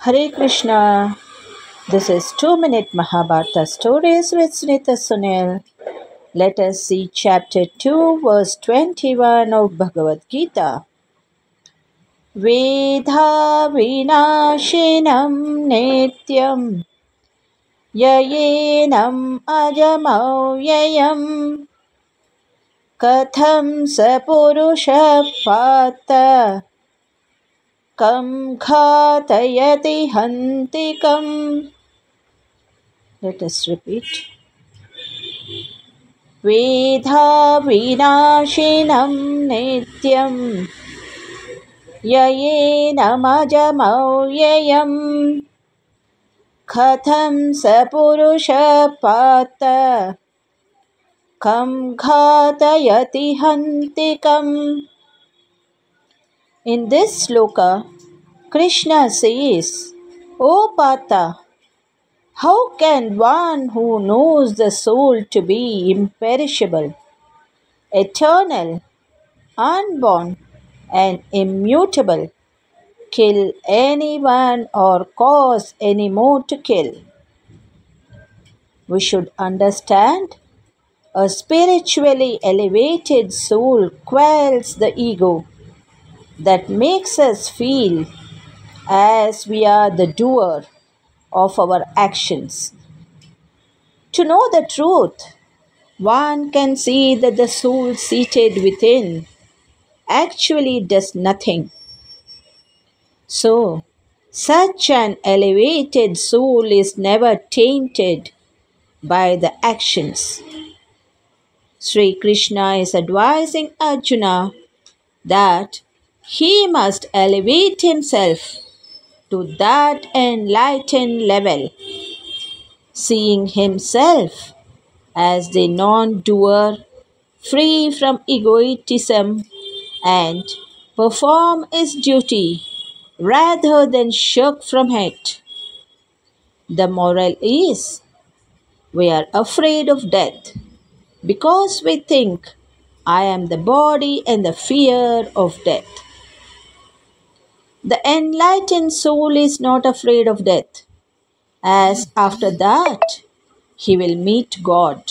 Hare Krishna. This is 2-Minute Mahabharata Stories with Sunita Sunil. Let us see chapter 2, verse 21 of Bhagavad Gita. Vedha vinashinam netyam yayenam ajamavyayam katham sapurusha pata kam ghatayati hantikam. Let us repeat. Vedha vinashinam nityam yayenam ajamavyayam katham sapurusha pata kam ghatayati hantikam. In this sloka, Krishna says, O Pata, how can one who knows the soul to be imperishable, eternal, unborn, and immutable kill anyone or cause any more to kill? We should understand a spiritually elevated soul quells the ego that makes us feel as we are the doer of our actions. To know the truth, one can see that the soul seated within actually does nothing. So, such an elevated soul is never tainted by the actions. Sri Krishna is advising Arjuna that he must elevate himself to that enlightened level, seeing himself as the non-doer, free from egotism, and perform his duty rather than shirk from it. The moral is, we are afraid of death because we think I am the body and the fear of death. The enlightened soul is not afraid of death, as after that he will meet God.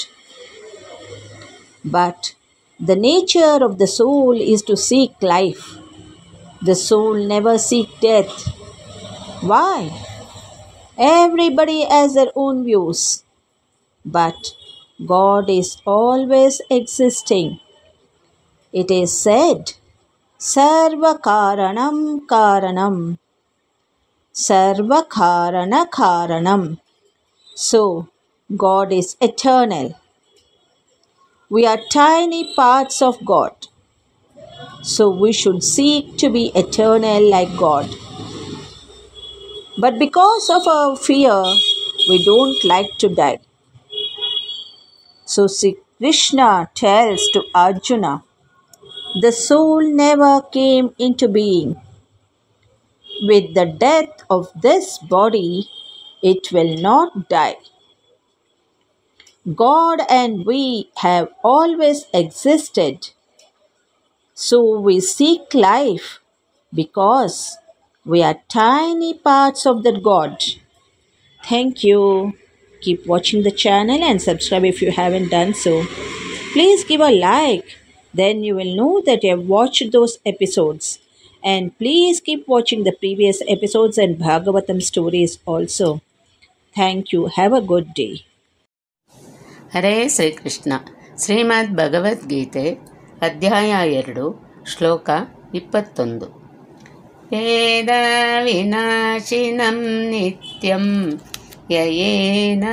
But the nature of the soul is to seek life. The soul never seeks death. Why? Everybody has their own views. But God is always existing. It is said, Sarva Karanam Karanam, Sarva Karana Karanam. So, God is eternal. We are tiny parts of God. So we should seek to be eternal like God. But because of our fear, we don't like to die. So Sri Krishna tells to Arjuna, the soul never came into being. With the death of this body, it will not die. God and we have always existed. So we seek life because we are tiny parts of that God. Thank you. Keep watching the channel and subscribe if you haven't done so. Please give a like. Then you will know that you have watched those episodes. And please keep watching the previous episodes and Bhagavatam stories also. Thank you. Have a good day. ಹರೇ ಶ್ರೀಕೃಷ್ಣ. ಶ್ರೀಮದ್ ಭಗವದ್ಗೀತೆ ಅಧ್ಯಾಯ 2 ಶ್ಲೋಕ 21. ವೇದ ವಿನಾಶಿನಂ ನಿತ್ಯಂ ಯಯೇನಮಜಮವ್ಯಯಂ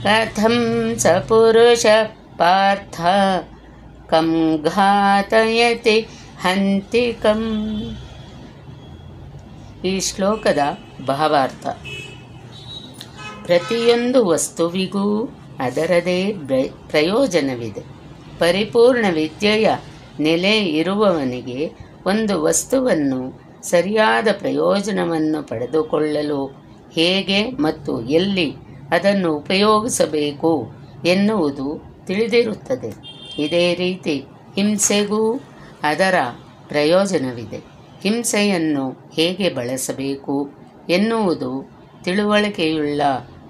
ಕಥಂ ಸ ಪುರುಷ ಪಾರ್ಥ ಕಂ ಘಾತಯತಿ ಹಂತಿಕಂ. ಈ ಶ್ಲೋಕದ ಭಾವಾರ್ಥ: ಪ್ರತಿಯೊಂದು ವಸ್ತುವಿಗೂ ಅದರದೇ ಪ್ರಯೋಜನವಿದೆ. ಪರಿಪೂರ್ಣ ವಿದ್ಯೆಯ ನೆಲೆ ಇರುವವನಿಗೆ ಒಂದು ವಸ್ತುವನ್ನು ಸರಿಯಾದ ಪ್ರಯೋಜನವನ್ನು ಪಡೆದುಕೊಳ್ಳಲು ಹೇಗೆ ಮತ್ತು ಎಲ್ಲಿ ಅದನ್ನು ಉಪಯೋಗಿಸಬೇಕು ಎನ್ನುವುದು ತಿಳಿದಿರುತ್ತದೆ. ಇದೇ ರೀತಿ ಹಿಂಸೆಗೂ ಅದರ ಪ್ರಯೋಜನವಿದೆ. ಹಿಂಸೆಯನ್ನು ಹೇಗೆ ಬಳಸಬೇಕು ಎನ್ನುವುದು ತಿಳುವಳಿಕೆಯುಳ್ಳ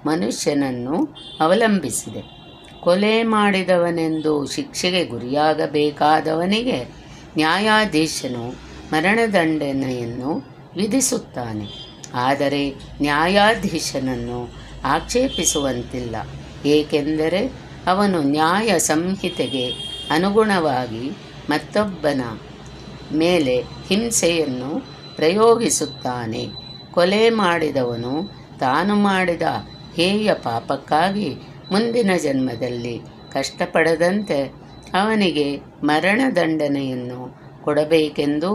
ಮನುಷ್ಯನನ್ನು ಅವಲಂಬಿಸಿದೆ. ಕೊಲೆ ಮಾಡಿದವನೆಂದು ಶಿಕ್ಷೆಗೆ ಗುರಿಯಾಗಬೇಕಾದವನಿಗೆ ನ್ಯಾಯಾಧೀಶನು ಮರಣದಂಡನೆಯನ್ನು ವಿಧಿಸುತ್ತಾನೆ. ಆದರೆ ನ್ಯಾಯಾಧೀಶನನ್ನು ಆಕ್ಷೇಪಿಸುವಂತಿಲ್ಲ, ಏಕೆಂದರೆ ಅವನು ನ್ಯಾಯ ಸಂಹಿತೆಗೆ ಅನುಗುಣವಾಗಿ ಮತ್ತೊಬ್ಬನ ಮೇಲೆ ಹಿಂಸೆಯನ್ನು ಪ್ರಯೋಗಿಸುತ್ತಾನೆ. ಕೊಲೆ ಮಾಡಿದವನು ತಾನು ಮಾಡಿದ ಹೇಯ ಪಾಪಕ್ಕಾಗಿ ಮುಂದಿನ ಜನ್ಮದಲ್ಲಿ ಕಷ್ಟಪಡದಂತೆ ಅವನಿಗೆ ಮರಣದಂಡನೆಯನ್ನು ಕೊಡಬೇಕೆಂದು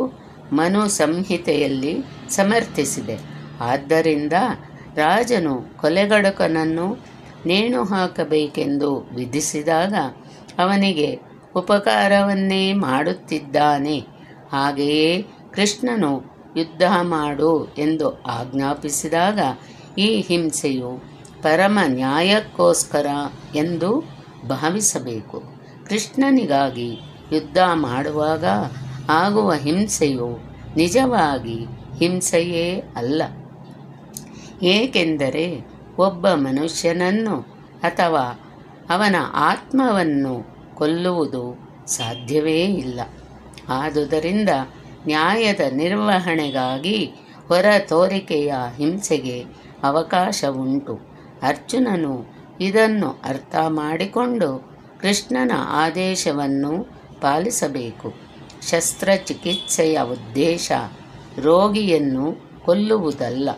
ಮನು ಸಂಹಿತೆಯಲ್ಲಿ ಸಮರ್ಥಿಸಿದೆ. ಆದ್ದರಿಂದ ರಾಜನು ಕೊಲೆಗಡುಕನನ್ನು ನೇಣು ಹಾಕಬೇಕೆಂದು ವಿಧಿಸಿದಾಗ ಅವನಿಗೆ ಉಪಕಾರವನ್ನೇ ಮಾಡುತ್ತಿದ್ದಾನೆ. ಹಾಗೆಯೇ ಕೃಷ್ಣನು ಯುದ್ಧ ಮಾಡು ಎಂದು ಆಜ್ಞಾಪಿಸಿದಾಗ ಈ ಹಿಂಸೆಯು ಪರಮ ನ್ಯಾಯಕ್ಕೋಸ್ಕರ ಎಂದು ಭಾವಿಸಬೇಕು. ಕೃಷ್ಣನಿಗಾಗಿ ಯುದ್ಧ ಮಾಡುವಾಗ ಆಗುವ ಹಿಂಸೆಯು ನಿಜವಾಗಿ ಹಿಂಸೆಯೇ ಅಲ್ಲ, ಏಕೆಂದರೆ ಒಬ್ಬ ಮನುಷ್ಯನನ್ನು ಅಥವಾ ಅವನ ಆತ್ಮವನ್ನು ಕೊಲ್ಲುವುದು ಸಾಧ್ಯವೇ ಇಲ್ಲ. ಆದುದರಿಂದ ನ್ಯಾಯದ ನಿರ್ವಹಣೆಗಾಗಿ ಹೊರ ತೋರಿಕೆಯ ಹಿಂಸೆಗೆ ಅವಕಾಶ ಉಂಟು. ಅರ್ಜುನನು ಇದನ್ನು ಅರ್ಥ ಮಾಡಿಕೊಂಡು ಕೃಷ್ಣನ ಆದೇಶವನ್ನು ಪಾಲಿಸಬೇಕು. ಶಸ್ತ್ರಚಿಕಿತ್ಸೆಯ ಉದ್ದೇಶ ರೋಗಿಯನ್ನು ಕೊಲ್ಲುವುದಲ್ಲ,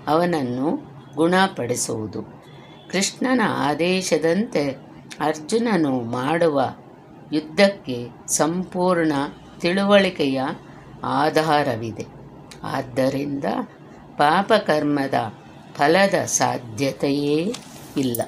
ಅವನನ್ನು ಗುಣಪಡಿಸುವುದು. ಕೃಷ್ಣನ ಆದೇಶದಂತೆ ಅರ್ಜುನನು ಮಾಡುವ ಯುದ್ಧಕ್ಕೆ ಸಂಪೂರ್ಣ ತಿಳುವಳಿಕೆಯ ಆಧಾರವಿದೆ. ಆದ್ದರಿಂದ ಪಾಪಕರ್ಮದ ಫಲದ ಸಾಧ್ಯತೆಯೇ ಇಲ್ಲ.